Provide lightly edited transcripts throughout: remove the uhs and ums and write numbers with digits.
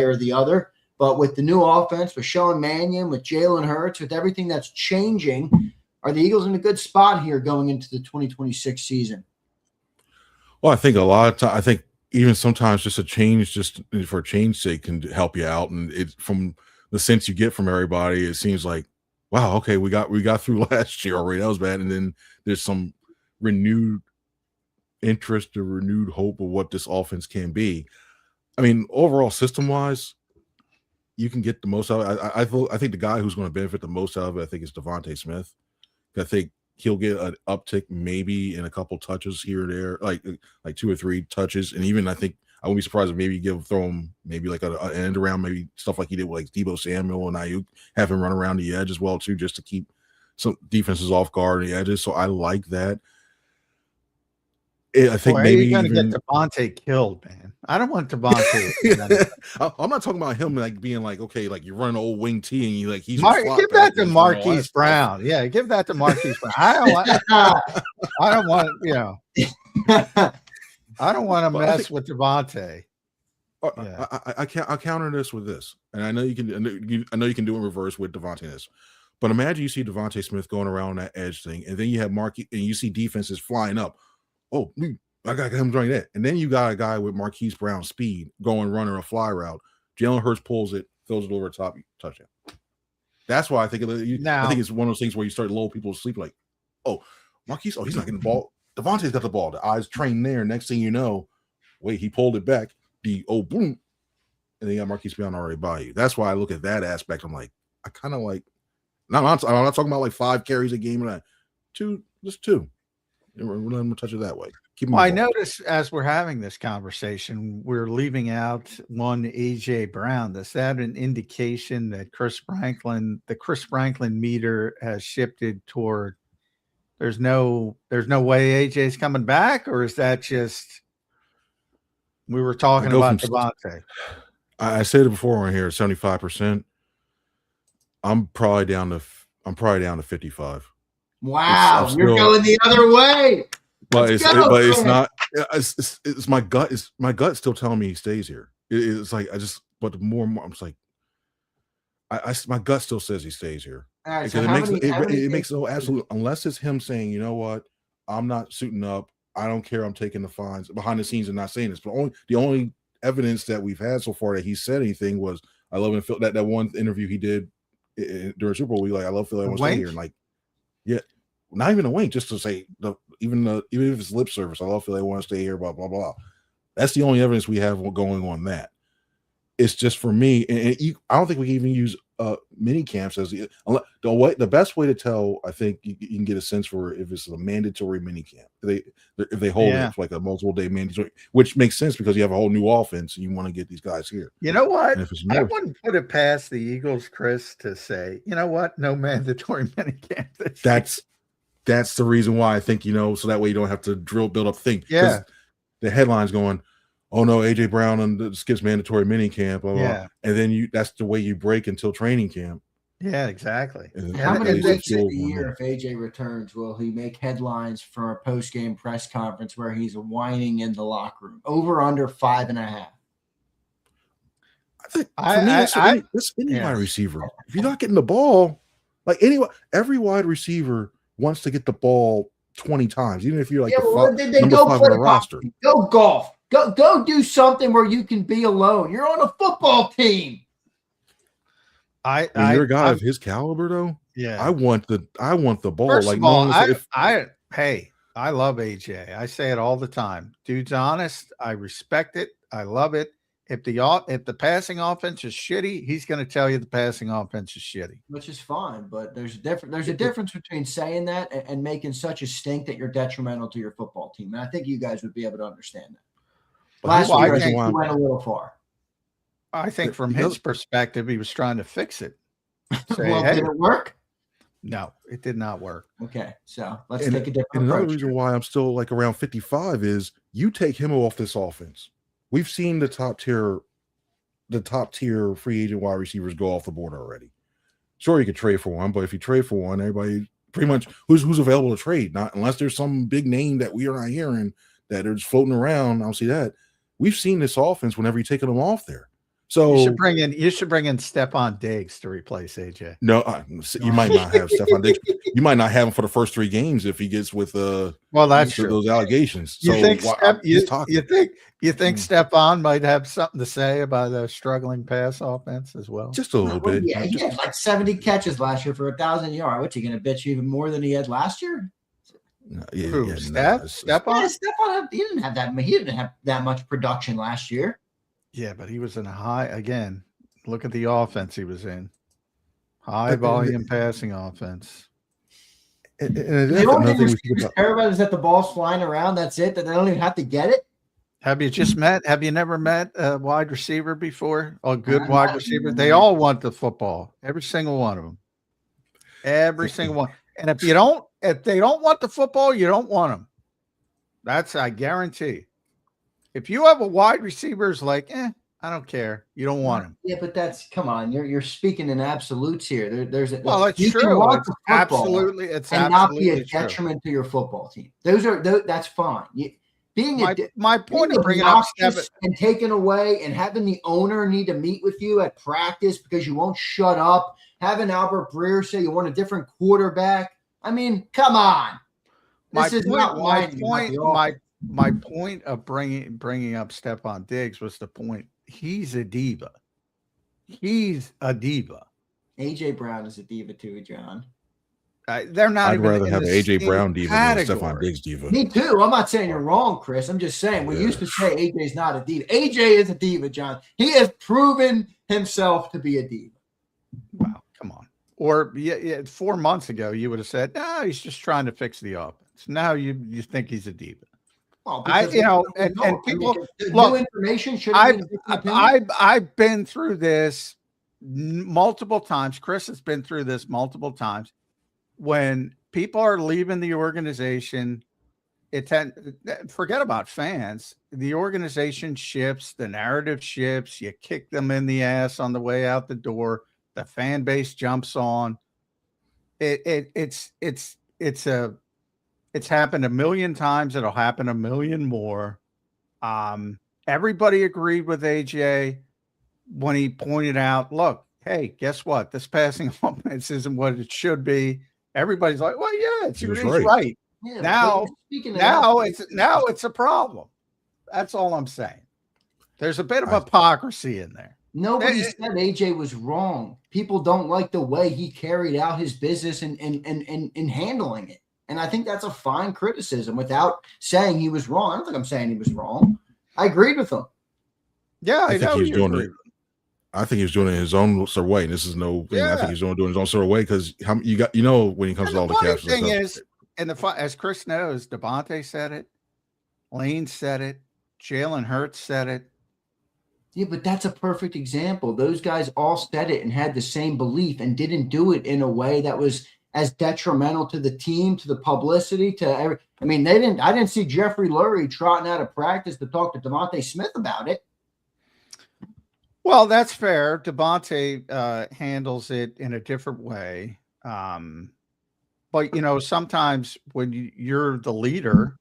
or the other. But with the new offense, with Sean Mannion, with Jalen Hurts, with everything that's changing, are the Eagles in a good spot here going into the 2026 season? Well, I think a lot of times, I think even sometimes just a change, just for a change's sake, can help you out. And it's from the sense you get from everybody, it seems like, wow, okay, we got through last year already. That was bad. And then there's some renewed interest or renewed hope of what this offense can be. I mean, overall, system-wise, you can get the most out of it. I think the guy who's going to benefit the most out of it, I think, is DeVonta Smith. I think he'll get an uptick maybe in a couple touches here or there, like 2 or 3 touches. And even I think I wouldn't be surprised if maybe throw him maybe like an end around, maybe stuff like he did with like Deebo Samuel and Ayuk, have him run around the edge as well too, just to keep some defenses off guard on the edges. So I like that. I think maybe you're going to get DeVonta killed, man. I don't want DeVonta. I'm not talking about him like being like, okay, like you're running old wing T and you like he's give that to Marquise Brown. Yeah, give that to Marquise Brown. I don't want I don't want to mess with DeVonta. Yeah. I counter this with this, and I know you can. I know you can do in reverse with DeVonta. But imagine you see DeVonta Smith going around that edge thing, and then you have Marquise, and you see defenses flying up. Oh, I got him doing that. And then you got a guy with Marquise Brown speed going running a fly route. Jalen Hurts pulls it, throws it over the top, touchdown. That's why I think I think it's one of those things where you start to lull people to sleep like, oh, Marquise, he's not getting the ball. DeVonta's got the ball. The eyes trained there. Next thing you know, wait, he pulled it back. Boom. And then you got Marquise Brown already by you. That's why I look at that aspect. I'm like, I kind of like, I'm not talking about like 5 carries a game or just 2. We're letting them touch it that way. I notice as we're having this conversation, we're leaving out one AJ Brown. Is that an indication that the Chris Franklin meter has shifted toward there's no way AJ's coming back, or is that just we were talking about DeVonta? I said it before on here, 75%. I'm probably down to 55. Wow, you're going the other way. But it's not. It's my gut. My gut still telling me he stays here. It's like but the more and more, I'm just like, my gut still says he stays here. Right, because it makes no absolute, unless it's him saying, you know what, I'm not suiting up. I don't care. I'm taking the fines behind the scenes and not saying this. But the only evidence that we've had so far that he said anything was, I love him. That one interview he did during Super Bowl. I love Philly. I want to stay here. And like, yeah. Not even a wink, just to say even if it's lip service, I love Philly, I want to stay here, blah blah blah. That's the only evidence we have going on that. It's just for me, and I don't think we can even use mini camps as the best way to tell. I think you can get a sense for if it's a mandatory mini camp. If they hold it for like a multiple day mandatory, which makes sense because you have a whole new offense and you want to get these guys here. You know what? I wouldn't put it past the Eagles, Chris, to say, you know what? No mandatory mini camp. That's the reason why I think, so that way you don't have to build up thing. Yeah. The headline's going, oh no, AJ Brown and skips mandatory mini camp, blah, blah, blah. And then that's the way you break until training camp. Yeah, exactly. How many weeks a year, if AJ returns, will he make headlines for a post-game press conference where he's whining in the locker room? Over under 5.5. I think that's any wide receiver. If you're not getting the ball, like every wide receiver wants to get the ball 20 times, even if you're like then go 5 on the roster. Go golf. Go do something where you can be alone. You're on a football team. You're a guy of his caliber, though. Yeah, I want the ball. First of all, I love AJ. I say it all the time. Dude's honest. I respect it. I love it. If the passing offense is shitty, he's going to tell you the passing offense is shitty, which is fine. But there's a difference between saying that and making such a stink that you're detrimental to your football team. And I think you guys would be able to understand that. Last year, I think he went a little far. I think from his perspective, he was trying to fix it. Did it work? No, it did not work. Okay, so let's take a different approach. Another reason why I'm still like around 55 is you take him off this offense. We've seen the top tier free agent wide receivers go off the board already. Sure, you could trade for one, but if you trade for one, everybody pretty much who's available to trade. Not unless there's some big name that we are not hearing that are just floating around. I don't see that. We've seen this offense whenever you're taking them off there. So you should bring in Stefon Diggs to replace AJ. No, you might not have Stefon Diggs. You might not have him for the first 3 games if he gets with that's true. Those allegations. You so think you think Hmm. Stefon might have something to say about a struggling pass offense as well? Just a little bit. Yeah, he had like 70 catches last year for 1,000 yards. What's he going to bitch you even more than he had last year? Stefon? He didn't have that much production last year. Yeah, but he was in a high again. Look at the offense he was in. High volume passing offense. The only thing we care about is that the ball's flying around. That's it. That they don't even have to get it. Have you never met a wide receiver before? A good wide receiver? They all want the football. Every single one of them. Every single one. And if they don't want the football, you don't want them. That's, I guarantee. If you have a wide receiver who's like, I don't care. You don't want him. Yeah, but come on. You're speaking in absolutes here. There's it's true. It's absolutely not be a detriment to your football team. That's fine. My point of bringing up Stefon and taking away and having the owner need to meet with you at practice because you won't shut up. Having Albert Breer say you want a different quarterback. I mean, come on. My point of bringing up Stefon Diggs was the point. He's a diva. He's a diva. AJ Brown is a diva too, John. They're not. I'd rather have an AJ Brown diva than a Stefon Diggs diva. Me too. I'm not saying you're wrong, Chris. I'm just saying we used to say AJ's not a diva. AJ is a diva, John. He has proven himself to be a diva. Wow, come on. Or 4 months ago, you would have said, "No, he's just trying to fix the offense." Now you think he's a diva. Well, and people look. Information should. I've been through this multiple times. Chris has been through this multiple times. When people are leaving the organization, forget about fans. The organization shifts, the narrative shifts. You kick them in the ass on the way out the door. The fan base jumps on. It's happened a million times. It'll happen a million more. Everybody agreed with AJ when he pointed out, look, hey, guess what? This passing offense isn't what it should be. Everybody's like, well, yeah, he's right. Yeah, now it's a problem. That's all I'm saying. There's a bit of hypocrisy in there. Nobody said AJ was wrong. People don't like the way he carried out his business and handling it. And I think that's a fine criticism without saying he was wrong. I don't think I'm saying he was wrong. I agreed with him. Yeah, I think he's doing it. I think he's doing it his own sort of way. And this is no thing. I think he's doing his own sort of way because when he comes to all the caps. The thing is, as Chris knows, DeVonta said it, Lane said it, Jalen Hurts said it. Yeah, but that's a perfect example. Those guys all said it and had the same belief and didn't do it in a way that was as detrimental to the team, to the publicity, to every. I mean, I didn't see Jeffrey Lurie trotting out of practice to talk to DeVonta Smith about it. Well, that's fair. DeVonta handles it in a different way. But, sometimes when you're the leader,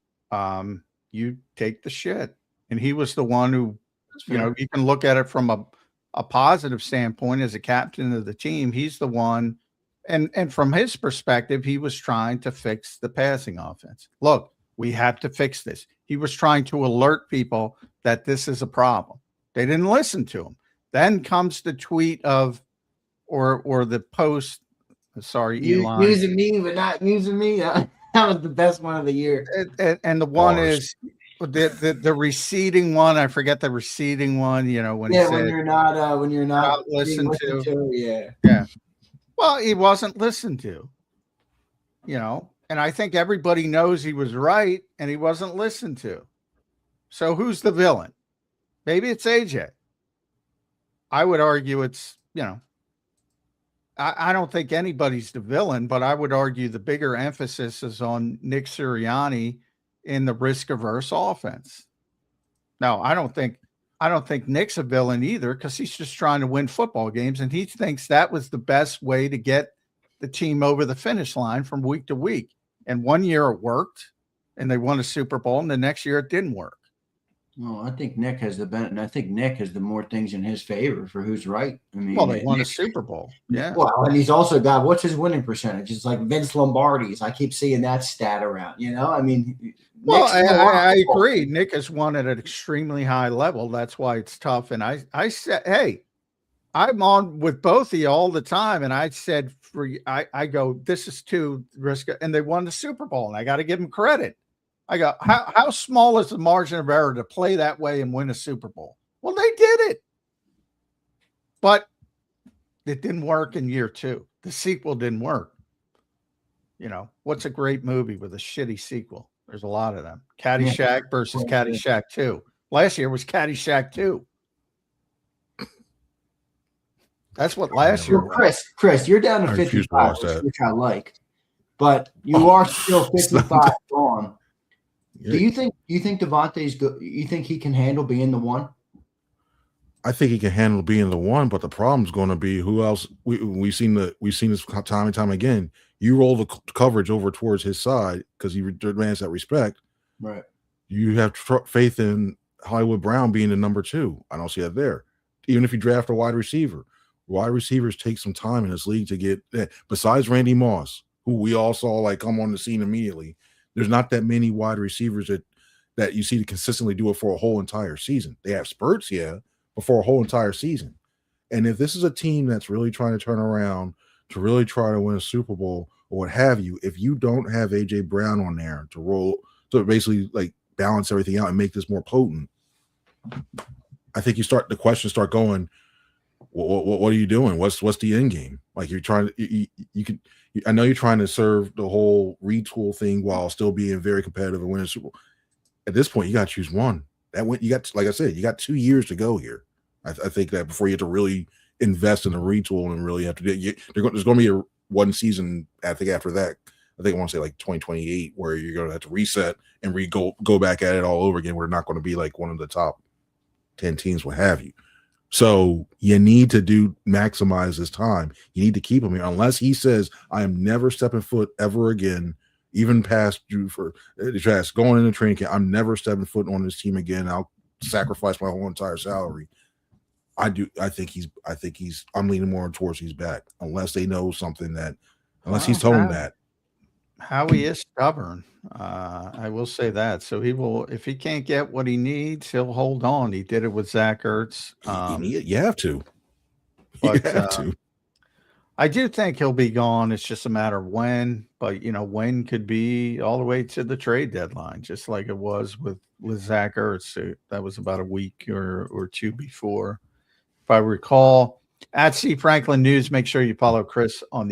you take the shit. And he was the one who, you can look at it from a positive standpoint as a captain of the team. He's the one. And from his perspective, he was trying to fix the passing offense. Look, we have to fix this. He was trying to alert people that this is a problem. They didn't listen to him. Then comes the tweet or the post. Sorry, Elon. Using me, but not using me. That was the best one of the year. And the one is the receding one. I forget the receding one. When he said, when you're not listened to. Yeah. Well, he wasn't listened to. And I think everybody knows he was right, and he wasn't listened to. So who's the villain? Maybe it's AJ. I would argue it's, I don't think anybody's the villain, but I would argue the bigger emphasis is on Nick Sirianni in the risk-averse offense. No, I don't think Nick's a villain either because he's just trying to win football games, and he thinks that was the best way to get the team over the finish line from week to week. And one year it worked, and they won a Super Bowl, and the next year it didn't work. Well, I think Nick has the benefit, and I think Nick has the more things in his favor for who's right. I mean, Well, they won a Super Bowl. Yeah. Well, and he's also got what's his winning percentage? It's like Vince Lombardi's. I keep seeing that stat around. I mean, Well, I agree. Nick has won at an extremely high level. That's why it's tough. And I said, hey, I'm on with both of you all the time. And I said, I go, this is too risky. And they won the Super Bowl. And I got to give them credit. I go, how small is the margin of error to play that way and win a Super Bowl? Well, they did it. But it didn't work in year 2. The sequel didn't work. What's a great movie with a shitty sequel? There's a lot of them. Caddyshack versus Caddyshack 2. Last year was Caddyshack 2. That's what last year was. Chris, you're down to 55, which I like. But you are still 55 gone. Do you think DeVonta's good? You think he can handle being the one? I think he can handle being the one, but the problem's going to be who else. We've seen this time and time again. You roll the coverage over towards his side because he demands that respect. Right. You have faith in Hollywood Brown being the number 2. I don't see that there. Even if you draft a wide receiver, wide receivers take some time in this league to get. Besides Randy Moss, who we all saw come on the scene immediately, there's not that many wide receivers that you see to consistently do it for a whole entire season. They have spurts, yeah, but for a whole entire season. And if this is a team that's really trying to turn around to really try to win a Super Bowl or what have you, if you don't have A.J. Brown on there to basically balance everything out and make this more potent, I think the questions start going, what are you doing? What's the end game? You're trying to, I know you're trying to serve the whole retool thing while still being very competitive and winning Super Bowl. At this point, you got to choose one. You got, like I said, you got 2 years to go here. I think that before you have to really invest in a retool and really have to there's going to be one season. I think after that, I want to say 2028, where you're going to have to reset and go back at it all over again. We're not going to be one of the top 10 teams, what have you. So you need to maximize this time. You need to keep him here unless he says, I am never stepping foot ever again, even past you for going into training camp. I'm never stepping foot on this team again. I'll sacrifice my whole entire salary. I'm leaning more towards he's back unless they know something unless he's told him that. Howie is stubborn. I will say that. So he will, if he can't get what he needs, he'll hold on. He did it with Zach Ertz. You have to. But, you have to. I do think he'll be gone. It's just a matter of when. But when could be all the way to the trade deadline, just like it was with Zach Ertz. That was about a week or 2 before, if I recall. At C Franklin News, make sure you follow Chris on the